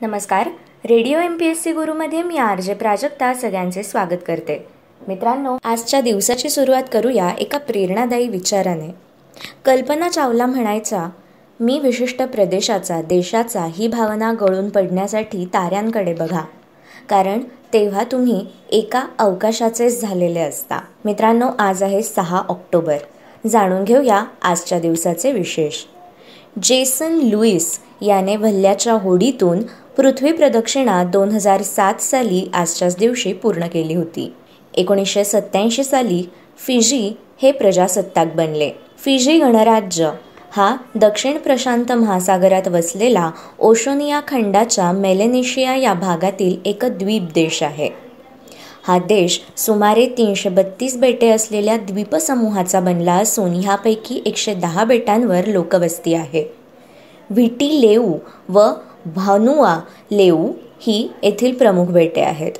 नमस्कार. Radio MPSC गुरुमध्ये मी RJ Prajakta सगळ्यांचे स्वागत करते. मित्रांनो, आजच्या दिवसाची सुरुवात करूया एका प्रेरणादायी विचाराने. कल्पना चावला म्हणायचा, मी विशिष्ट प्रदेशाचा, देशाचा ही भावना गळून पडण्यासाठी ताऱ्यांकडे बघा, कारण तेव्हा तुम्ही एका अवकाशाचेच झालेले असता. मित्रांनो, आज आहे 6 ऑक्टोबर. जाणून घेऊया आजच्या दिवसाचे विशेष. जेसन लुईस याने भल्ल्याच्या होडीतून पृथ्वी प्रदक्षिणा 2007 साली आजच्याच दिवशी पूर्ण केली होती. 1987 साली फिजी हे प्रजासत्ताक बनले. फिजी गणराज्य हा दक्षिण प्रशांत महासागरात वसलेला ओशनिया खंडाच्या मेलेनेशिया या भागातील एक द्वीप देश आहे. हा देश सुमारे 332 बेटे असलेल्या द्वीपसमूहाचा बनला असून ह्यापैकी 110 बेटांवर लोकवस्ती आहे. व्हिटी लेऊ व भानुआ लेऊ ही येथील प्रमुख बेटे आहेत.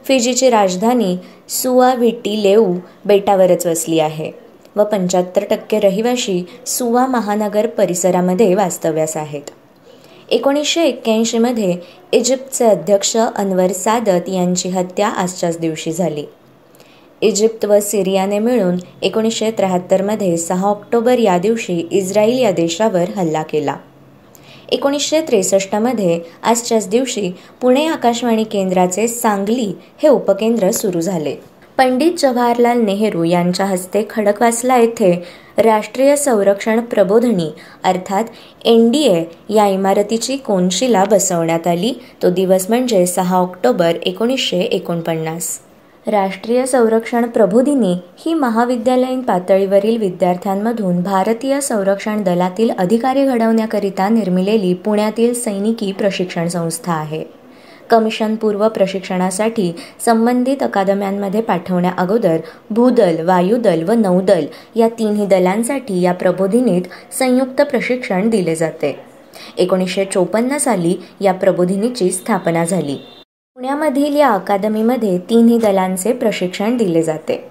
फिजीची राजधानी सुआव्हिटी लेऊ बेटावरच वसली आहे व 75% रहिवाशी सुआ महानगर परिसरामध्ये वास्तव्यास आहेत. 1981 मध्ये इजिप्तचे अध्यक्ष अन्वर सादत यांची हत्या आजच्याच दिवशी झाली. इजिप्त व सिरियाने मिळून 1973 मध्ये 6 ऑक्टोबर या दिवशी इस्रायल या देशावर हल्ला केला. 1963 मध्ये आजच्याच दिवशी पुणे आकाशवाणी केंद्राचे सांगली हे उपकेंद्र सुरू झाले. पंडित जवाहरलाल नेहरू यांच्या हस्ते खडकवासला येथे राष्ट्रीय संरक्षण प्रबोधिनी अर्थात NDA या इमारतीची कोनशिला बसवण्यात आली. तो दिवस म्हणजे 6 ऑक्टोबर 1949. राष्ट्रीय संरक्षण प्रबोधिनी ही महाविद्यालयीन पातळीवरील विद्यार्थ्यांमधून भारतीय संरक्षण दलातील अधिकारी घडवण्याकरिता निर्मिलेली पुण्यातील सैनिकी प्रशिक्षण संस्था आहे. कमिशनपूर्व प्रशिक्षणासाठी संबंधित अकादम्यांमध्ये पाठवण्या अगोदर भूदल, वायुदल व नौदल या तिन्ही दलांसाठी या प्रबोधिनीत संयुक्त प्रशिक्षण दिले जाते. 1954 साली या प्रबोधिनीची स्थापना झाली. पुण्यामधील या अकादमीमध्ये तिन्ही दलांचे प्रशिक्षण दिले जाते.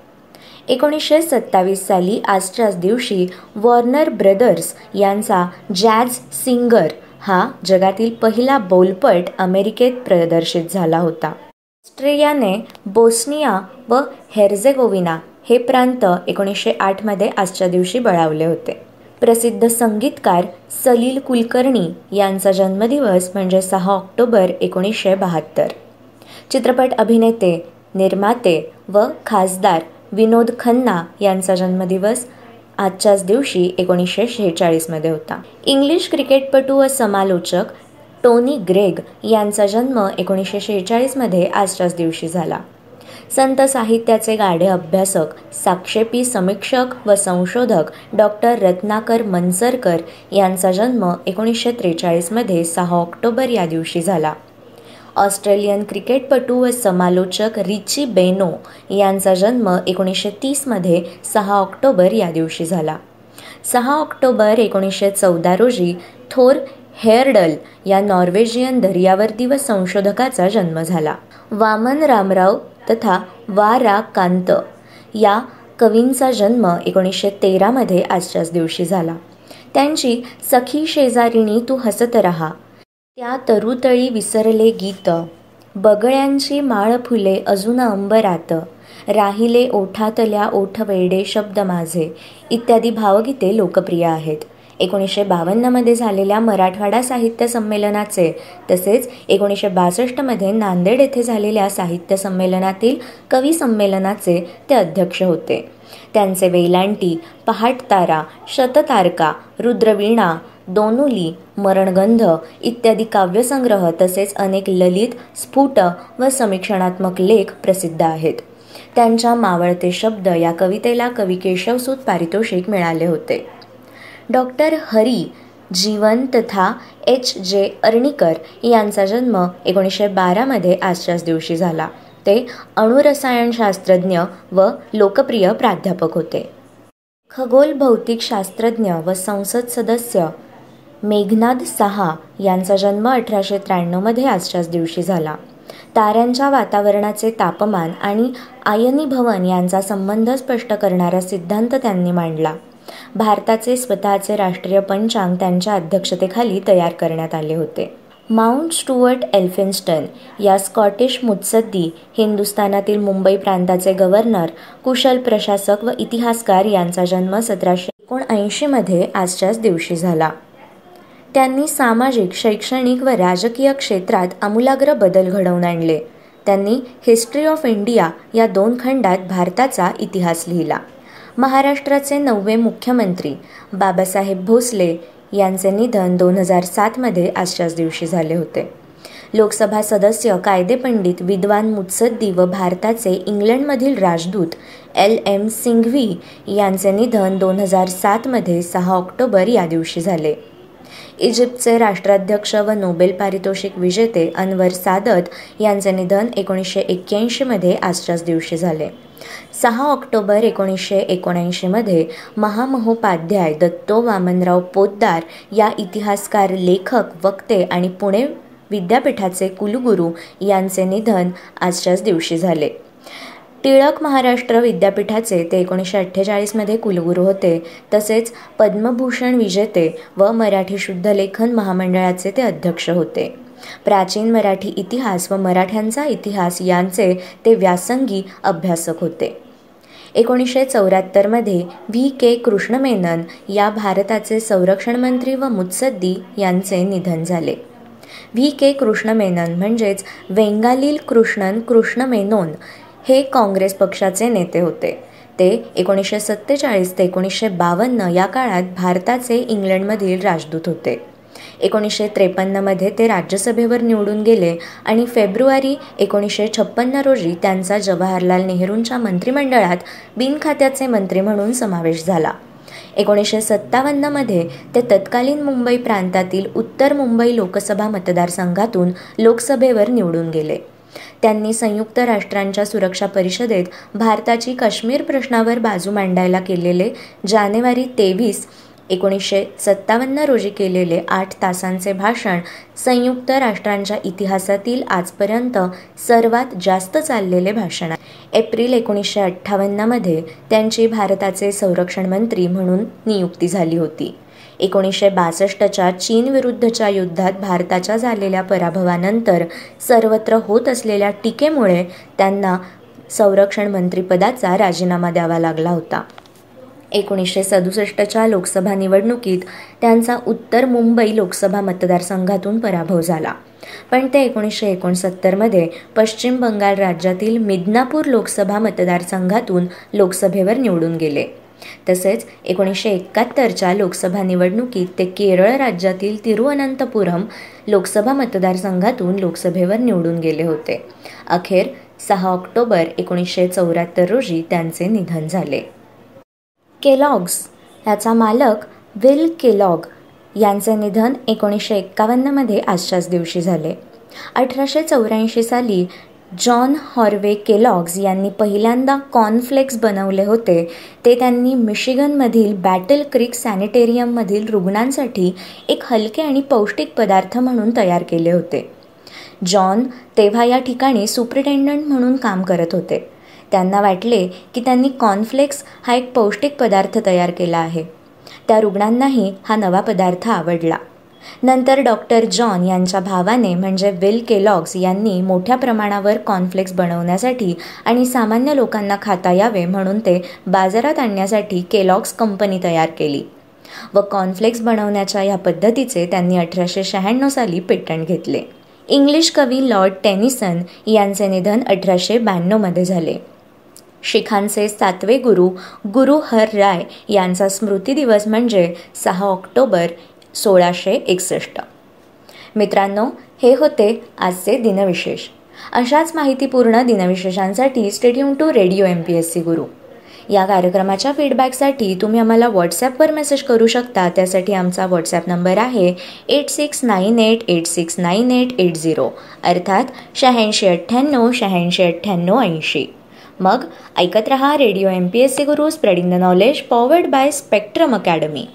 1927 साली आजच्याच दिवशी वॉर्नर ब्रदर्स यांचा जॅझ सिंगर हा जगातील पहिला बोलपट अमेरिकेत प्रदर्शित झाला होता. ऑस्ट्रियाने बोस्निया व हेर्झेगोविना हे प्रांत 1908 मध्ये आजच्या दिवशी बळावले होते. प्रसिद्ध संगीतकार सलील कुलकर्णी यांचा जन्मदिवस म्हणजे 6 ऑक्टोबर 1972. चित्रपट अभिनेते, निर्माते व खासदार विनोद खन्ना यांचा जन्मदिवस आजच्याच दिवशी 1946 मध्ये होता. इंग्लिश क्रिकेटपटू व समालोचक टोनी ग्रेग यांचा जन्म 1946 मध्ये आजच्याच दिवशी झाला. संत साहित्याचे गाढे अभ्यासक, साक्षेपी समीक्षक व संशोधक डॉक्टर रत्नाकर मनसरकर यांचा जन्म 1943 मध्ये 6 ऑक्टोबर या दिवशी झाला. ऑस्ट्रेलियन क्रिकेटपटू व समालोचक रिची बेनो यांचा जन्म 1930 मध्ये 6 ऑक्टोबर या दिवशी झाला. 6 ऑक्टोबर 1914 रोजी थोर हेयरडल या नॉर्वेजियन दर्यावर्दी व संशोधकाचा जन्म झाला. वामन रामराव तथा वा रा कांत या कवींचा जन्म 1913 मध्ये आजच्याच दिवशी झाला. त्यांची सखी शेजारीणी तू हसत रहा, त्या तरुतळी विसरले गीत, बगळ्यांची माळ फुले अजून अंबरात, राहिले ओठातल्या ओठ वेडे शब्द माझे इत्यादी भावगीते लोकप्रिय आहेत. 1952 मध्ये झालेल्या मराठवाडा साहित्य संमेलनाचे तसेच 1962 मध्ये नांदेड येथे झालेल्या साहित्य संमेलनातील कवी संमेलनाचे ते अध्यक्ष होते. त्यांचे वेलांटी, पहाटतारा, शततारका, रुद्रवीणा, दोनुली, मरणगंध इत्यादी काव्यसंग्रह तसेच अनेक ललित, स्फुट व समीक्षणात्मक लेख प्रसिद्ध आहेत. त्यांच्या मावळते शब्द या कवितेला कवी केशवसूत पारितोषिक मिळाले होते. डॉक्टर हरी जीवन तथा H.J. अर्णीकर यांचा जन्म 1912 मध्ये आजच्याच दिवशी झाला. ते अणुरसायनशास्त्रज्ञ व लोकप्रिय प्राध्यापक होते. खगोल भौतिक शास्त्रज्ञ व संसद सदस्य मेघनाद साहा यांचा जन्म 1893 मध्ये आजच्याच दिवशी झाला. ताऱ्यांच्या वातावरणाचे तापमान आणि आयनीभवन यांचा संबंध स्पष्ट करणारा सिद्धांत त्यांनी मांडला. भारताचे स्वतःचे राष्ट्रीय पंचांग त्यांच्या अध्यक्षतेखाली तयार करण्यात आले होते. माउंट स्टुअर्ट एल्फिन्स्टन या स्कॉटिश मुत्सद्दी, हिंदुस्थानातील मुंबई प्रांताचे गव्हर्नर, कुशल प्रशासक व इतिहासकार यांचा जन्म 1779 मध्ये आजच्याच दिवशी झाला. त्यांनी सामाजिक, शैक्षणिक व राजकीय क्षेत्रात आमूलाग्र बदल घडवून आणले. त्यांनी हिस्ट्री ऑफ इंडिया या 2 खंडात भारताचा इतिहास लिहिला. महाराष्ट्राचे 9वे मुख्यमंत्री बाबासाहेब भोसले यांचे निधन 2007 मध्ये आजच्याच दिवशी झाले होते. लोकसभा सदस्य, कायदेपंडित, विद्वान मुत्सद्दी व भारताचे इंग्लंडमधील राजदूत LM सिंघवी यांचे निधन 2007 मध्ये 6 ऑक्टोबर या दिवशी झाले. इजिप्तचे राष्ट्राध्यक्ष व नोबेल पारितोषिक विजेते अनवर सादत यांचे निधन 1981 मध्ये आजच्याच दिवशी झाले. 6 ऑक्टोबर 1979 मध्ये महामहोपाध्याय दत्तो वामनराव पोतदार या इतिहासकार, लेखक, वक्ते आणि पुणे विद्यापीठाचे कुलगुरू यांचे निधन आजच्याच दिवशी झाले. टिळक महाराष्ट्र विद्यापीठाचे ते 1948 मध्ये कुलगुरू होते. तसेच पद्मभूषण विजेते व मराठी शुद्धलेखन महामंडळाचे ते अध्यक्ष होते. प्राचीन मराठी इतिहास व मराठ्यांचा इतिहास यांचे ते व्यासंगी अभ्यासक होते. 1974 मध्ये V.K. कृष्णमेनन या भारताचे संरक्षण मंत्री व मुत्सद्दी यांचे निधन झाले. V.K. कृष्णमेनन म्हणजेच वेंगालील कृष्णन कृष्णमेनोन हे काँग्रेस पक्षाचे नेते होते. ते 1947 ते 1952 या काळात भारताचे इंग्लंडमधील राजदूत होते. 1953 मध्ये ते राज्यसभेवर निवडून गेले आणि फेब्रुवारी 1956 रोजी त्यांचा जवाहरलाल नेहरूंच्या मंत्रिमंडळात बिनखात्याचे मंत्री म्हणून समावेश झाला. 1957 मध्ये ते तत्कालीन मुंबई प्रांतातील उत्तर मुंबई लोकसभा मतदारसंघातून लोकसभेवर निवडून गेले. त्यांनी संयुक्त राष्ट्रांच्या सुरक्षा परिषदेत भारताची काश्मीर प्रश्नावर बाजू मांडायला केलेले जानेवारी 23, 1957 रोजी केलेले 8 तासांचे भाषण संयुक्त राष्ट्रांच्या इतिहासातील आजपर्यंत सर्वात जास्त चाललेले भाषण आहे. एप्रिल 1958 मध्ये त्यांची भारताचे संरक्षण मंत्री म्हणून नियुक्ती झाली होती. 1962च्या चीन विरुद्धच्या युद्धात भारताच्या झालेल्या पराभवानंतर सर्वत्र होत असलेल्या टीकेमुळे त्यांना संरक्षण मंत्रिपदाचा राजीनामा द्यावा लागला होता. 1967च्या लोकसभा निवडणुकीत त्यांचा उत्तर मुंबई लोकसभा मतदारसंघातून पराभव झाला. पण ते 1969 मध्ये पश्चिम बंगाल राज्यातील मिदनापूर लोकसभा मतदारसंघातून लोकसभेवर निवडून गेले. तसेच 1971च्या लोकसभा निवडणुकीत ते केरळ राज्यातील तिरुअनंतपुरम लोकसभा मतदारसंघातूून लोकसभेवर निवडून गेले होते. अखेर 6 ऑक्टोबर 1974 रोजी त्यांचे निधन झाले. केलॉग्स याचा मालक विल केलॉग यांचे निधन 1951 मध्ये आजच्याच दिवशी झाले. 1884 साली जॉन हॉर्वे केलॉग्स यांनी पहिल्यांदा कॉर्नफ्लेक्स बनवले होते. ते त्यांनी मिशिगनमधील बॅटल क्रीक सॅनिटेरियममधील रुग्णांसाठी एक हलके आणि पौष्टिक पदार्थ म्हणून तयार केले होते. जॉन तेव्हा या ठिकाणी सुपरिटेंडंट म्हणून काम करत होते. त्यांना वाटले की त्यांनी कॉर्नफ्लेक्स हा एक पौष्टिक पदार्थ तयार केला आहे. त्या रुग्णांनाही हा नवा पदार्थ आवडला. नंतर डॉक्टर जॉन यांच्या भावाने म्हणजे विल केलॉग्स यांनी मोठ्या प्रमाणावर कॉर्नफ्लेक्स बनवण्यासाठी आणि सामान्य लोकांना खाता यावे म्हणून ते बाजारात आणण्यासाठी केलॉग्स कंपनी तयार केली व कॉर्नफ्लेक्स बनवण्याच्या या पद्धतीचे त्यांनी 1896 साली पेटंट घेतले. इंग्लिश कवी लॉर्ड टेनिसन यांचे निधन 1892 मध्ये झाले. शिखांचे 7वे गुरु गुरु हर राय यांचा स्मृती दिवस म्हणजे 6 ऑक्टोबर 1661. मित्रांनो, हे होते आजचे दिनविशेष. अशाच माहितीपूर्ण दिनविशेषांसाठी stay tune to radio MPSC Guru. या कार्यक्रमाच्या फीडबॅकसाठी तुम्ही आम्हाला व्हॉट्सॲपवर मेसेज करू शकता. त्यासाठी आमचा व्हॉट्सॲप नंबर आहे 8698869880 अर्थात 8698869880. मग ऐकत रहा radio MPSC Guru, spreading the knowledge, powered by spectrum academy.